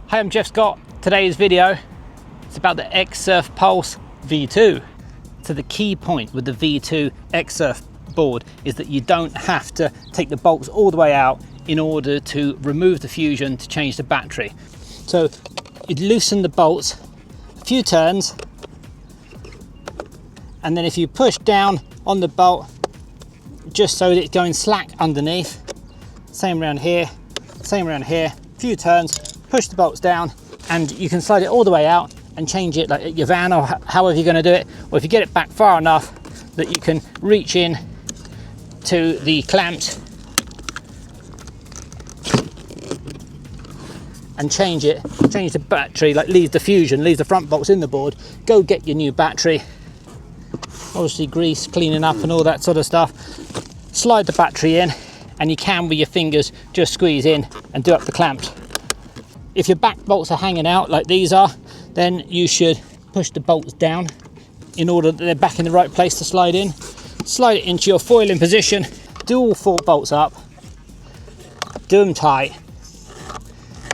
Hi, I'm Jeff Scott. Today's video is about the XSURF Pulse V2. So the key point with the V2 XSURF board is that you don't have to take the bolts all the way out in order to remove the fusion to change the battery. So you loosen the bolts a few turns, and then if you push down on the bolt just so that it's going slack underneath, same around here, a few turns, push the bolts down, and you can slide it all the way out and change it like your van or however you're going to do it. Or if you get it back far enough that you can reach in to the clamps and change the battery, like leave the fusion, leave the front box in the board, go get your new battery, obviously grease, cleaning up and all that sort of stuff, slide the battery in, and you can with your fingers just squeeze in and do up the clamps. If your back bolts are hanging out like these are, then you should push the bolts down in order that they're back in the right place to slide in. Slide it into your foiling position, do all 4 bolts up, do them tight.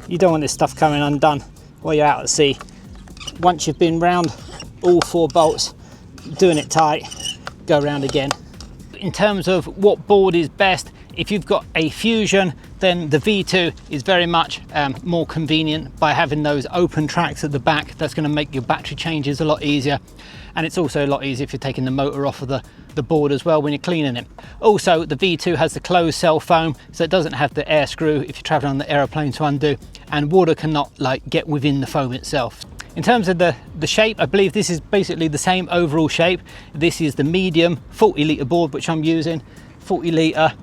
You don't want this stuff coming undone while you're out at sea. Once you've been round all 4 bolts, doing it tight, go around again. In terms of what board is best, if you've got a fusion, then the V2 is very much more convenient by having those open tracks at the back. That's going to make your battery changes a lot easier, and it's also a lot easier if you're taking the motor off of the board as well when you're cleaning it. Also, the V2 has the closed cell foam, so it doesn't have the air screw if you're traveling on the aeroplane to undo, and water cannot get within the foam itself. In terms of the shape, I believe this is basically the same overall shape. This is the medium 40 litre board which I'm using, 40 litre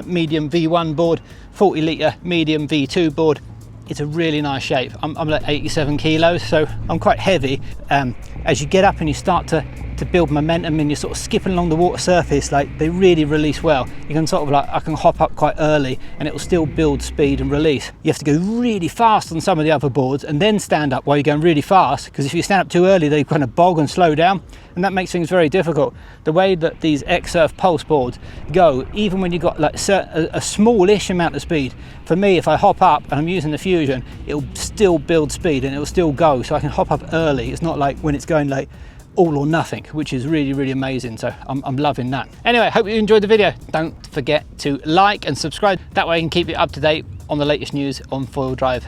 medium V1 board, 40 litre medium V2 board. It's a really nice shape. I'm like 87 kilos, so I'm quite heavy. As you get up and you start to build momentum and you're sort of skipping along the water surface, like they really release well. You can sort of I can hop up quite early and it will still build speed and release. You have to go really fast on some of the other boards and then stand up while you're going really fast, because if you stand up too early they kind of bog and slow down, and that makes things very difficult. The way that these XSURF Pulse boards go, even when you've got like a smallish amount of speed, for me, if I hop up and I'm using the fusion, it'll still build speed and it'll still go, so I can hop up early. It's not like when it's going like all or nothing, which is really amazing. So I'm loving that. Anyway, hope you enjoyed the video. Don't forget to like and subscribe. That way I can keep you up to date on the latest news on foil drive.